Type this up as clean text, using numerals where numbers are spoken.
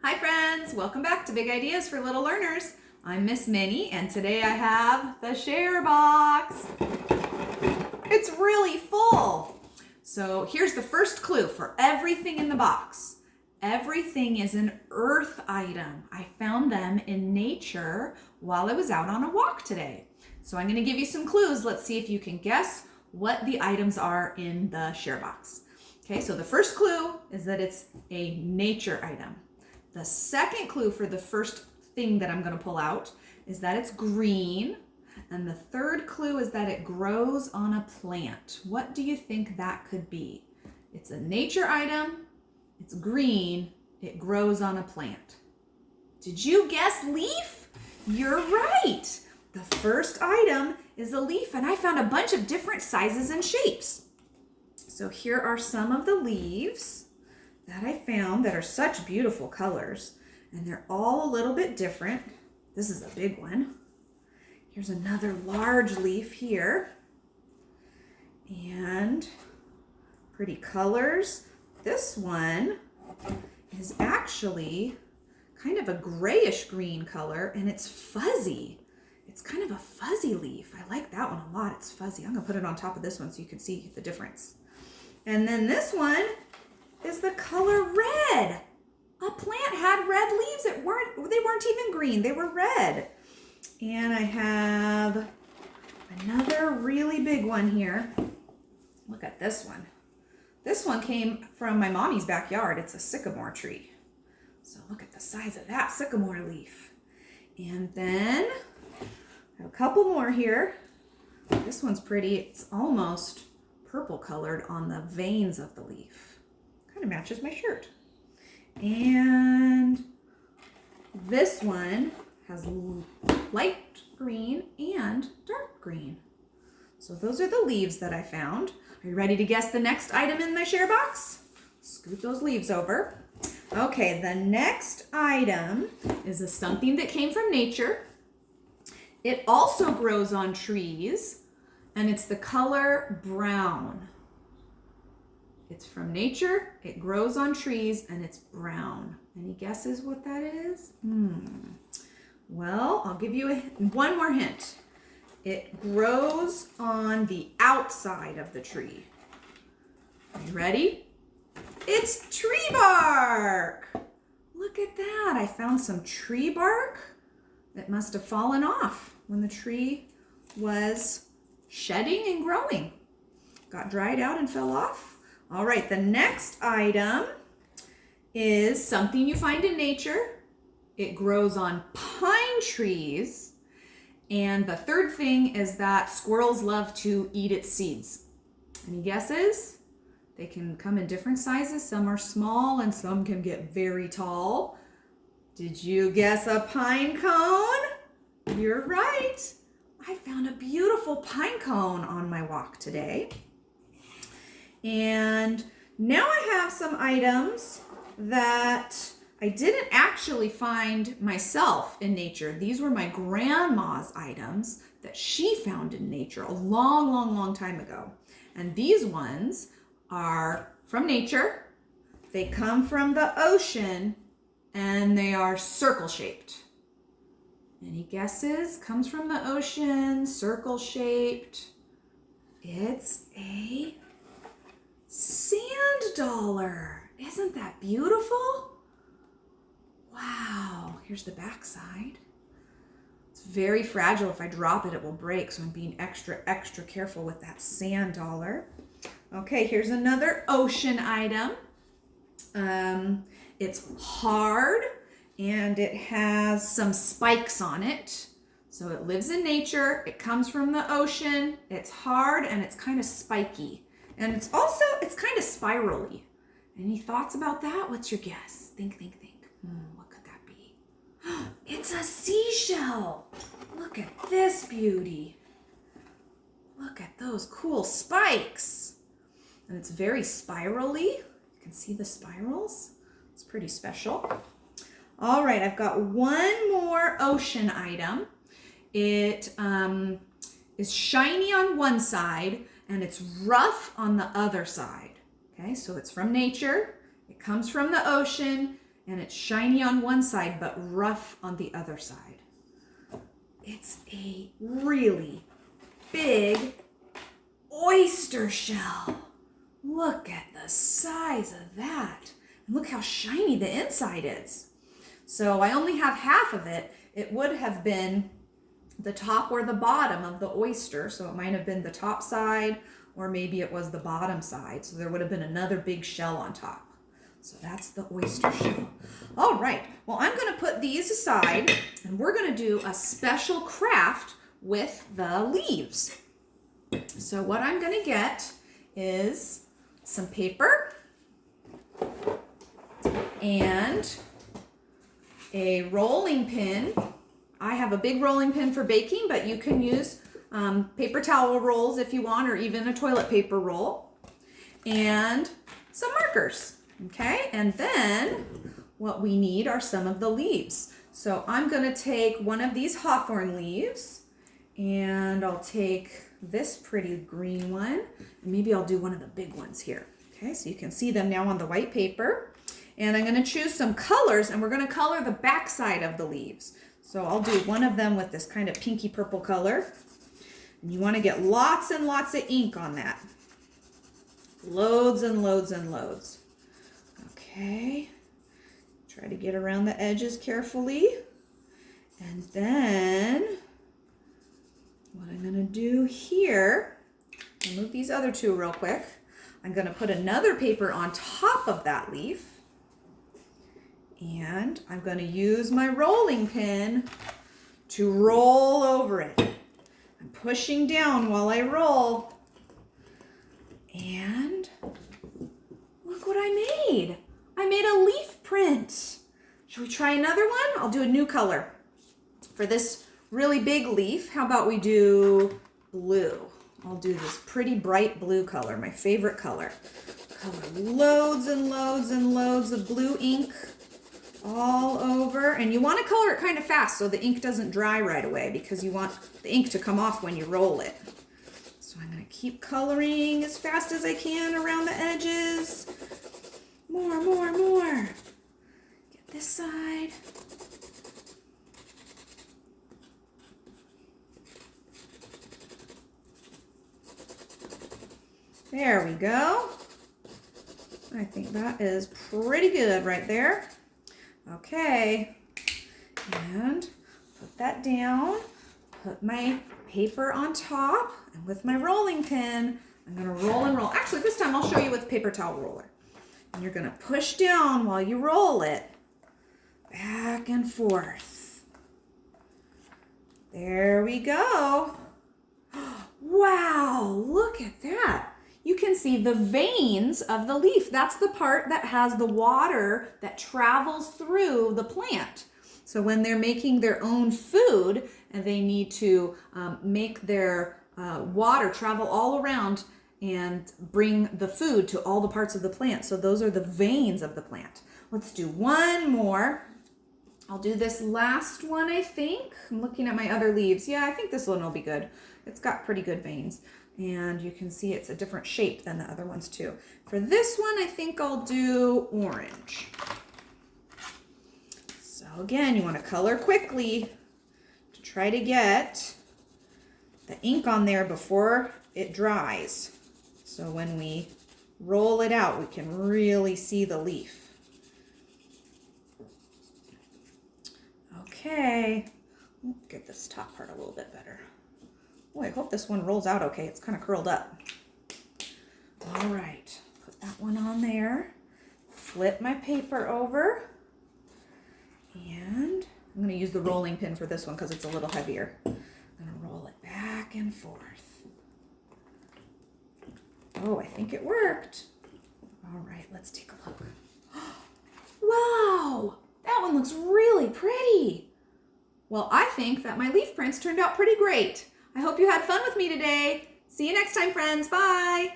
Hi friends, welcome back to Big Ideas for Little Learners. I'm Miss Minnie and today I have the share box. It's really full. So here's the first clue for everything in the box. Everything is an earth item. I found them in nature while I was out on a walk today. So I'm going to give you some clues. Let's see if you can guess what the items are in the share box. Okay, so the first clue is that it's a nature item. The second clue for the first thing that I'm going to pull out is that it's green. And the third clue is that it grows on a plant. What do you think that could be? It's a nature item, it's green, it grows on a plant. Did you guess leaf? You're right. The first item is a leaf, and I found a bunch of different sizes and shapes. So here are some of the leaves that I found that are such beautiful colors, and they're all a little bit different. This is a big one. Here's another large leaf here, and pretty colors. This one is actually kind of a grayish green color, and it's fuzzy. It's kind of a fuzzy leaf. I like that one a lot. It's fuzzy. I'm gonna put it on top of this one so you can see the difference. And then this one is the color red. A plant had red leaves. They weren't even green, they were red. And I have another really big one here. Look at this one. This one came from my mommy's backyard. It's a sycamore tree. So look at the size of that sycamore leaf. And then I have a couple more here. This one's pretty. It's almost purple colored on the veins of the leaf. Kind of matches my shirt. And this one has light green and dark green. So those are the leaves that I found. Are you ready to guess the next item in my share box? Scoot those leaves over. Okay, the next item is something that came from nature. It also grows on trees, and it's the color brown. It's from nature, it grows on trees, and it's brown. Any guesses what that is? Well, I'll give you one more hint. It grows on the outside of the tree. Are you ready? It's tree bark! Look at that. I found some tree bark that must have fallen off when the tree was shedding and growing. Got dried out and fell off. All right, the next item is something you find in nature. It grows on pine trees. And the third thing is that squirrels love to eat its seeds. Any guesses? They can come in different sizes. Some are small and some can get very tall. Did you guess a pine cone? You're right. I found a beautiful pine cone on my walk today. And now I have some items that I didn't actually find myself in nature. These were my grandma's items that she found in nature a long, long, long time ago. And these ones are from nature. They come from the ocean and they are circle shaped. Any guesses? Comes from the ocean, circle shaped. It's a sand dollar. Isn't that beautiful? Wow. Here's the back side. It's very fragile. If I drop it, it will break. So I'm being extra, extra careful with that sand dollar. Okay, here's another ocean item. It's hard and it has some spikes on it. So it lives in nature. It comes from the ocean. It's hard and it's kind of spiky. And it's kind of spirally. Any thoughts about that? What's your guess? Think. What could that be? It's a seashell. Look at this beauty. Look at those cool spikes. And it's very spirally. You can see the spirals. It's pretty special. All right, I've got one more ocean item. It is shiny on one side and it's rough on the other side. Okay, so it's from nature. It comes from the ocean. and it's shiny on one side but rough on the other side. It's a really big oyster shell. Look at the size of that. And look how shiny the inside is. So I only have half of it. It would have been the top or the bottom of the oyster. So it might have been the top side, or maybe it was the bottom side. So there would have been another big shell on top. So that's the oyster shell. All right, well, I'm gonna put these aside and we're gonna do a special craft with the leaves. So what I'm gonna get is some paper and a rolling pin. I have a big rolling pin for baking, but you can use paper towel rolls if you want, or even a toilet paper roll, and some markers. Okay, and then what we need are some of the leaves. So I'm going to take one of these hawthorn leaves, and I'll take this pretty green one, and maybe I'll do one of the big ones here. Okay, so you can see them now on the white paper. And I'm going to choose some colors, and we're going to color the back side of the leaves. So I'll do one of them with this kind of pinky purple color. And you want to get lots and lots of ink on that. Loads and loads and loads. Okay, try to get around the edges carefully. And then what I'm going to do here, I'll move these other two real quick. I'm going to put another paper on top of that leaf. And I'm going to use my rolling pin to roll over it. I'm pushing down while I roll. And look what I made. I made a leaf print. Should we try another one? I'll do a new color. For this really big leaf, how about we do blue? I'll do this pretty bright blue color, my favorite color. Color loads and loads and loads of blue ink all over. And you want to color it kind of fast so the ink doesn't dry right away, because you want the ink to come off when you roll it. So I'm going to keep coloring as fast as I can around the edges. More, more, more. Get this side. There we go. I think that is pretty good right there. Okay, and put that down, put my paper on top, and with my rolling pin, I'm gonna roll and roll. Actually, this time I'll show you with paper towel roller. And you're gonna push down while you roll it, back and forth. There we go. Wow, look at that. You can see the veins of the leaf. That's the part that has the water that travels through the plant. So when they're making their own food and they need to make their water travel all around and bring the food to all the parts of the plant. So those are the veins of the plant. Let's do one more. I'll do this last one, I think. I'm looking at my other leaves. Yeah, I think this one will be good. It's got pretty good veins. And you can see it's a different shape than the other ones too. For this one, I think I'll do orange. So again, you want to color quickly to try to get the ink on there before it dries. So when we roll it out, we can really see the leaf. Okay, get this top part a little bit better. Oh, I hope this one rolls out okay. It's kind of curled up. All right, put that one on there. Flip my paper over. And I'm going to use the rolling pin for this one because it's a little heavier. I'm going to roll it back and forth. Oh, I think it worked. All right, let's take a look. Wow, that one looks really pretty. Well, I think that my leaf prints turned out pretty great. I hope you had fun with me today. See you next time, friends. Bye.